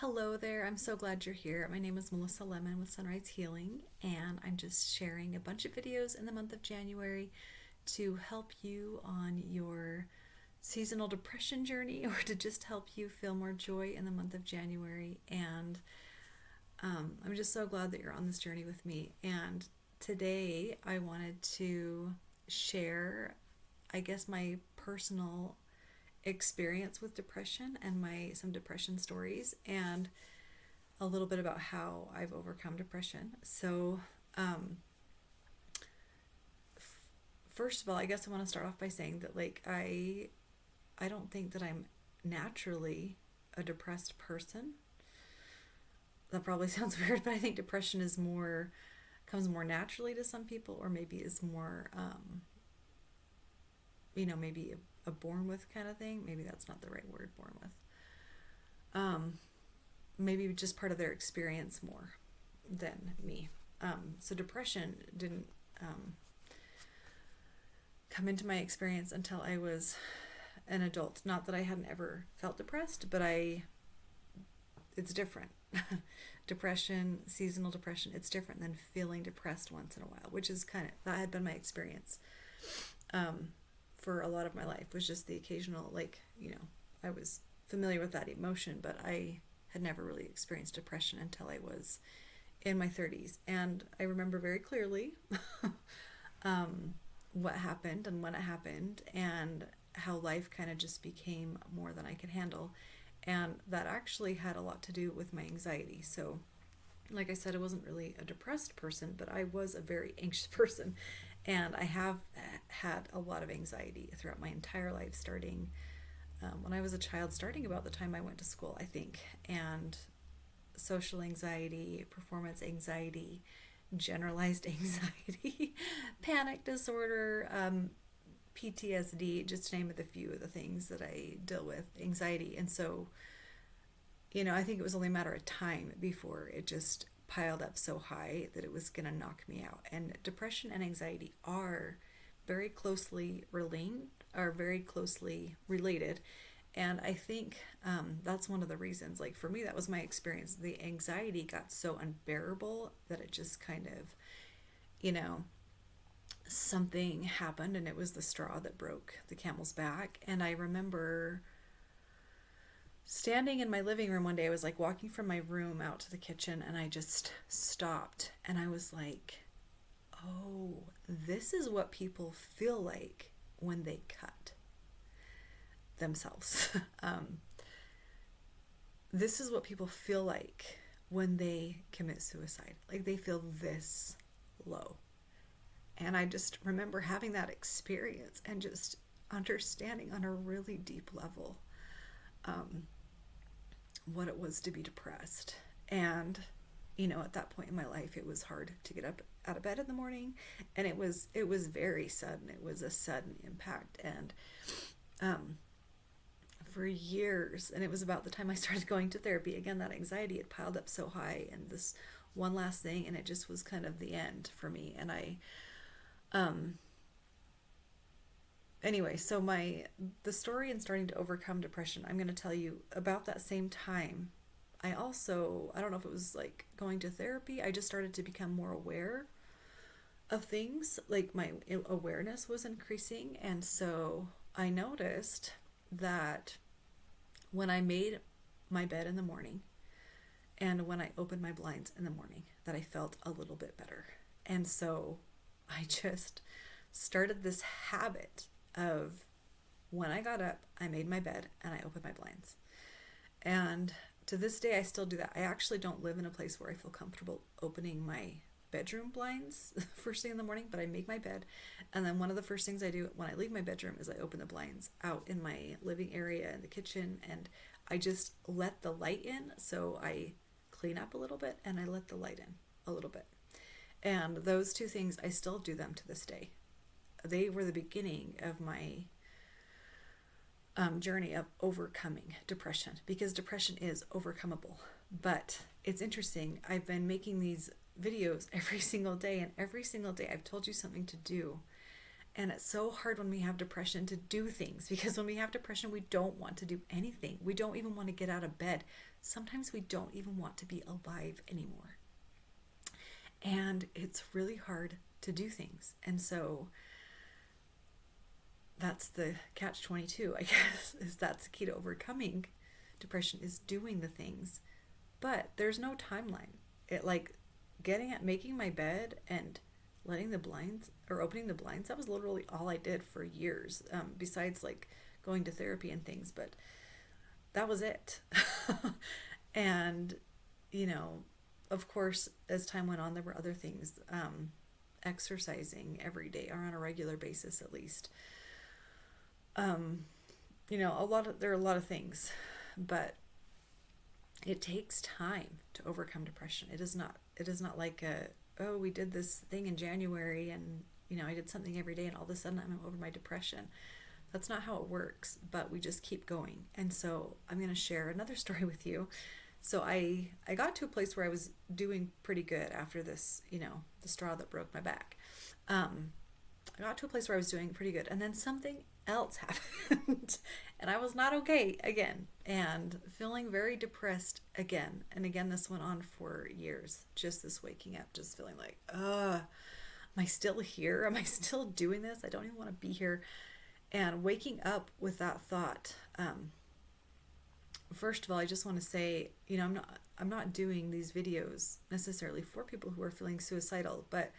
Hello there. I'm so glad you're here. My name is Melissa Lemon with Sunrise Healing, and I'm just sharing a bunch of videos in the month of January to help you on your seasonal depression journey or to just help you feel more joy in the month of January. And I'm just so glad that you're on this journey with me. And today I wanted to share, I guess, my personal experience with depression and my some depression stories and a little bit about how I've overcome depression. So, um, first of all, I guess I want to start off by saying that I don't think that I'm naturally a depressed person. That probably sounds weird, but I think depression is more comes more naturally to some people, or maybe is more maybe a born with kind of thing. Maybe that's not the right word, born with. Um, Maybe just part of their experience more than me. So depression didn't um, come into my experience until I was an adult. Not that I hadn't ever felt depressed, but it's different. Depression, seasonal depression, it's different than feeling depressed once in a while, which is that had been my experience um, for a lot of my life, was just the occasional, I was familiar with that emotion, but I had never really experienced depression until I was in my 30s. And I remember very clearly um, what happened and when it happened, and how life kind of just became more than I could handle. And that actually had a lot to do with my anxiety. So, like I said, I wasn't really a depressed person, but I was a very anxious person. And I have had a lot of anxiety throughout my entire life, starting when I was a child, starting about the time I went to school, I think. And social anxiety, performance anxiety, generalized anxiety, panic disorder, PTSD, just to name a few of the things that I deal with, anxiety. And so, I think it was only a matter of time before it just piled up so high that it was going to knock me out. And depression and anxiety are very closely related. And I think that's one of the reasons. Like, for me, that was my experience. The anxiety got so unbearable that it just kind of, you know, something happened, and it was the straw that broke the camel's back. And I remember standing in my living room one day. I was like walking from my room out to the kitchen, and I just stopped, and I was like, oh, this is what people feel like when they cut themselves. This is what people feel like when they commit suicide. Like, they feel this low. And I just remember having that experience and just understanding on a really deep level um, what it was to be depressed. And at that point in my life, it was hard to get up out of bed in the morning, and it was very sudden. It was a sudden impact, and for years, and it was about the time I started going to therapy again, that anxiety had piled up so high, and this one last thing, and it just was kind of the end for me. And I anyway, so the story in starting to overcome depression, I'm going to tell you about that same time. I don't know if it was like going to therapy, I just started to become more aware of things. Like, my awareness was increasing, and so I noticed that when I made my bed in the morning and when I opened my blinds in the morning, that I felt a little bit better. And so I just started this habit of, when I got up, I made my bed and I opened my blinds. And to this day, I still do that. I actually don't live in a place where I feel comfortable opening my bedroom blinds first thing in the morning, but I make my bed. And then one of the first things I do when I leave my bedroom is I open the blinds out in my living area and the kitchen, and I just let the light in. So I clean up a little bit and I let the light in a little bit. And those two things, I still do them to this day. They were the beginning of my journey of overcoming depression, because depression is overcomable. But it's interesting, I've been making these videos every single day, and every single day I've told you something to do. And it's so hard when we have depression to do things, because when we have depression, we don't want to do anything. We don't even want to get out of bed. Sometimes we don't even want to be alive anymore. And it's really hard to do things. And so that's the catch-22, I guess, is that's the key to overcoming depression, is doing the things. But there's no timeline. It, like, making my bed and letting the blinds, or opening the blinds, that was literally all I did for years, besides like going to therapy and things, but that was it. And, of course, as time went on, there were other things, exercising every day, or on a regular basis at least. There are a lot of things, but it takes time to overcome depression. It is not like we did this thing in January and, I did something every day and all of a sudden I'm over my depression. That's not how it works, but we just keep going. And so I'm going to share another story with you. So I got to a place where I was doing pretty good after this, the straw that broke my back. I got to a place where I was doing pretty good, and then something else happened and I was not okay again, and feeling very depressed again. And again, this went on for years, just this waking up, just feeling like, am I still here? Am I still doing this? I don't even want to be here. And waking up with that thought, first of all, I just want to say, I'm not doing these videos necessarily for people who are feeling suicidal, but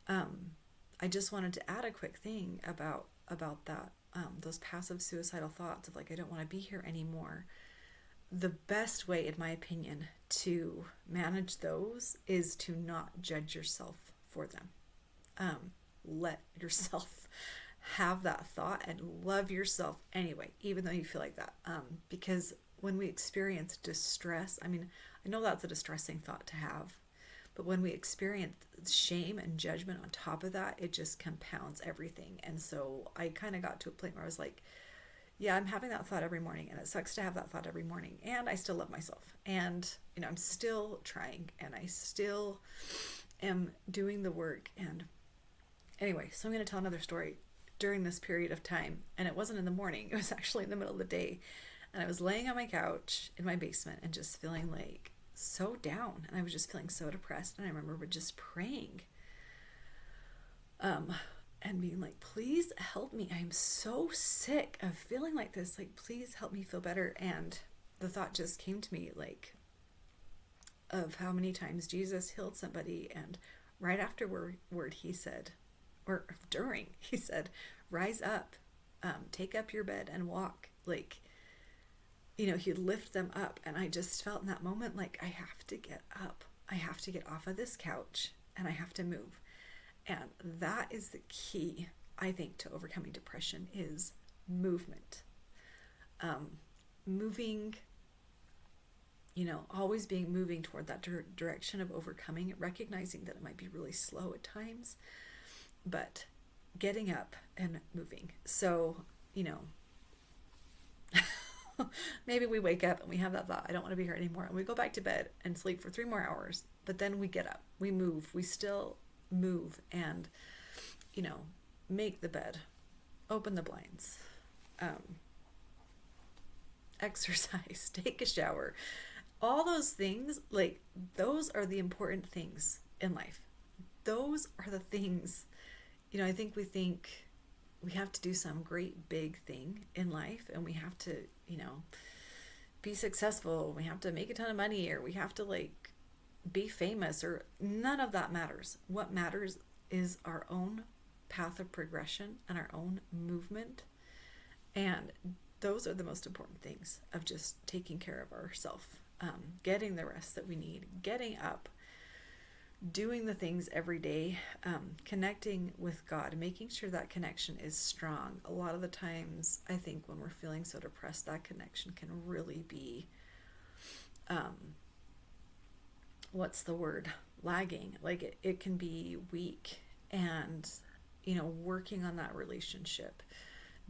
I just wanted to add a quick thing about that, those passive suicidal thoughts of like, I don't want to be here anymore. The best way, in my opinion, to manage those is to not judge yourself for them. Let yourself have that thought and love yourself anyway, even though you feel like that. Because when we experience distress, I know that's a distressing thought to have, but when we experience shame and judgment on top of that, it just compounds everything. And so I kind of got to a point where I was like, yeah, I'm having that thought every morning, and it sucks to have that thought every morning. And I still love myself. And, I'm still trying, and I still am doing the work. And anyway, so I'm going to tell another story during this period of time. And it wasn't in the morning. It was actually in the middle of the day. And I was laying on my couch in my basement and just feeling like so down, and I was just feeling so depressed. And I remember just praying, and being like, please help me. I'm so sick of feeling like this. Like, please help me feel better. And the thought just came to me, like, of how many times Jesus healed somebody, and right afterward he said, or during, he said, rise up, take up your bed and walk. Like, he'd lift them up. And I just felt in that moment like, I have to get up. I have to get off of this couch and I have to move. And that is the key, I think, to overcoming depression, is movement. Moving, always moving toward that direction of overcoming it, recognizing that it might be really slow at times, but getting up and moving. So, maybe we wake up and we have that thought, I don't want to be here anymore, and we go back to bed and sleep for 3 more hours, but then we get up, we move, we still move, and make the bed, open the blinds, exercise, take a shower, all those things. Like, those are the important things in life. Those are the things, I think we have to do some great big thing in life, and we have to, be successful. We have to make a ton of money, or we have to be famous, or none of that matters. What matters is our own path of progression and our own movement. And those are the most important things, of just taking care of ourselves, getting the rest that we need, getting up, doing the things every day, connecting with God, making sure that connection is strong. A lot of the times, I think when we're feeling so depressed, that connection can really be, lagging. Like, it can be weak. And, working on that relationship,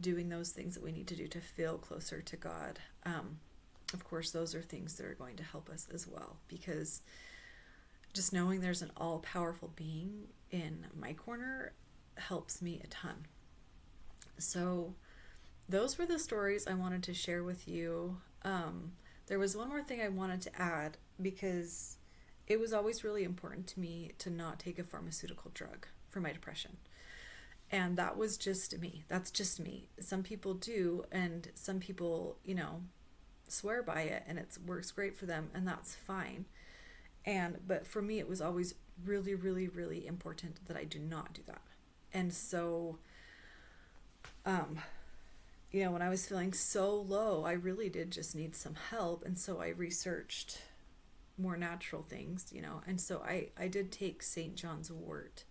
doing those things that we need to do to feel closer to God. Of course, those are things that are going to help us as well, because just knowing there's an all-powerful being in my corner helps me a ton. So those were the stories I wanted to share with you. There was one more thing I wanted to add, because it was always really important to me to not take a pharmaceutical drug for my depression. And that was just me. That's just me. Some people do, and some people, swear by it, and it works great for them, and that's fine. But for me, it was always really, really, really important that I do not do that. And so, when I was feeling so low, I really did just need some help. And so I researched more natural things, and so I did take St. John's wort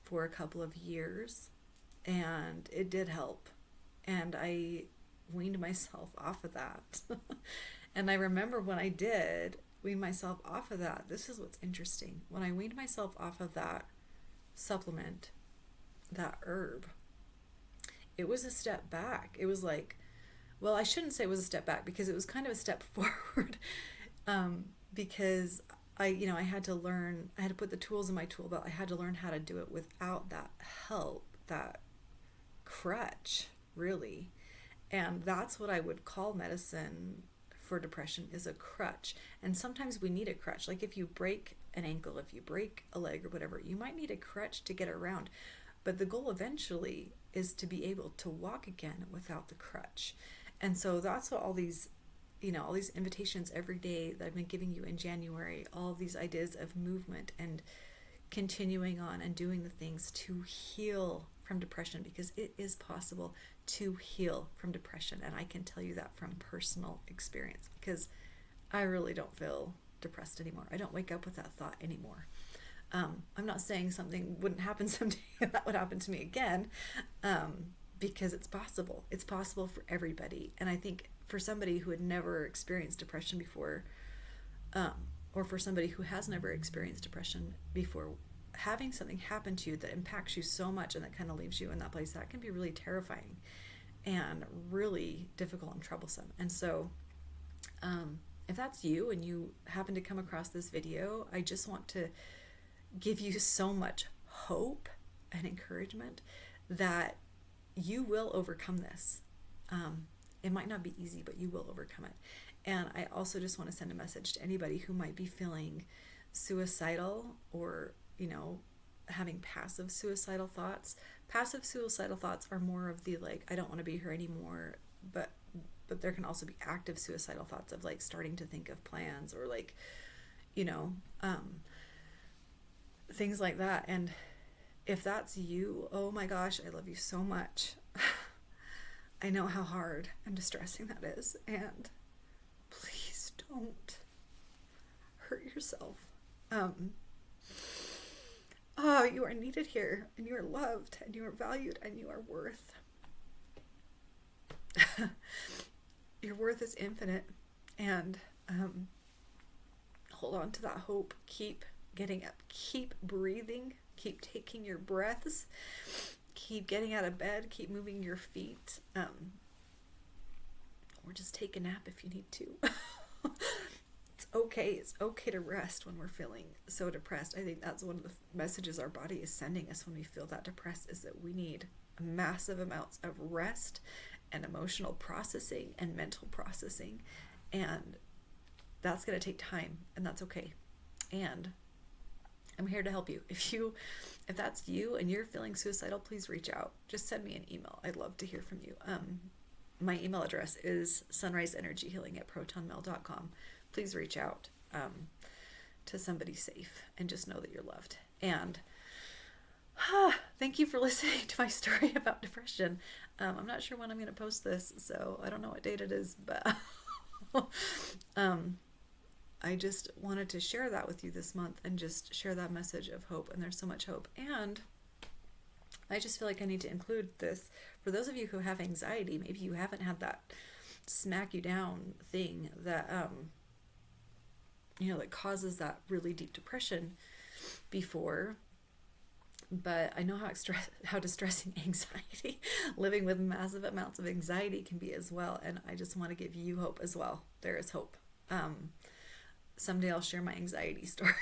for a couple of years, and it did help. And I weaned myself off of that. And I remember when I did wean myself off of that, this is what's interesting. When I weaned myself off of that supplement, that herb, it was a step back. It was like, well, I shouldn't say it was a step back, because it was kind of a step forward. Because I had to put the tools in my tool belt. I had to learn how to do it without that help, that crutch, really. And that's what I would call medicine for depression, is a crutch. And sometimes we need a crutch. Like if you break an ankle, if you break a leg or whatever, you might need a crutch to get around. But the goal eventually is to be able to walk again without the crutch. And so that's what all these invitations every day that I've been giving you in January, all of these ideas of movement and continuing on and doing the things to heal from depression, because it is possible to heal from depression. And I can tell you that from personal experience, because I really don't feel depressed anymore. I don't wake up with that thought anymore. I'm not saying something wouldn't happen someday and that would happen to me again, because it's possible. It's possible for everybody. And I think for somebody who had never experienced depression before, or for somebody who has never experienced depression before, having something happen to you that impacts you so much and that kind of leaves you in that place, that can be really terrifying and really difficult and troublesome. And so if that's you and you happen to come across this video, I just want to give you so much hope and encouragement that you will overcome this. It might not be easy, but you will overcome it. And I also just want to send a message to anybody who might be feeling suicidal, or having passive suicidal thoughts. Passive suicidal thoughts are more of the like, I don't want to be here anymore, but there can also be active suicidal thoughts of like starting to think of plans, or like things like that. And if that's you, oh my gosh, I love you so much. I know how hard and distressing that is, and please don't hurt yourself. You are needed here, and you are loved, and you are valued, and you are worth. Your worth is infinite, and hold on to that hope. Keep getting up, keep breathing, keep taking your breaths, keep getting out of bed, keep moving your feet, or just take a nap if you need to. It's okay to rest when we're feeling so depressed. I think that's one of the messages our body is sending us when we feel that depressed, is that we need massive amounts of rest and emotional processing and mental processing, and that's going to take time, and that's okay. And I'm here to help you. If that's you and you're feeling suicidal, please reach out. Just send me an email. I'd love to hear from you. My email address is sunriseenergyhealing@protonmail.com. Please reach out to somebody safe, and just know that you're loved. And thank you for listening to my story about depression. I'm not sure when I'm going to post this, so I don't know what date it is, but I just wanted to share that with you this month, and just share that message of hope. And there's so much hope. And I just feel like I need to include this for those of you who have anxiety. Maybe you haven't had that smack you down thing that that causes that really deep depression before. But I know how distressing anxiety, living with massive amounts of anxiety, can be as well. And I just want to give you hope as well. There is hope. Someday I'll share my anxiety story.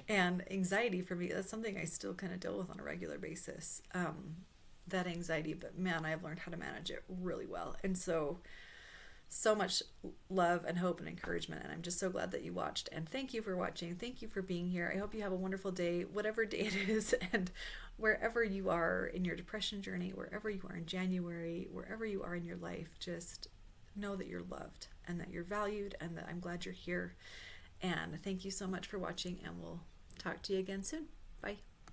And anxiety for me, that's something I still kind of deal with on a regular basis. That anxiety, but man, I've learned how to manage it really well. And so much love and hope and encouragement. And I'm just so glad that you watched. And thank you for watching. Thank you for being here. I hope you have a wonderful day, whatever day it is. And wherever you are in your depression journey, wherever you are in January, wherever you are in your life, just know that you're loved and that you're valued and that I'm glad you're here. And thank you so much for watching, and we'll talk to you again soon. Bye.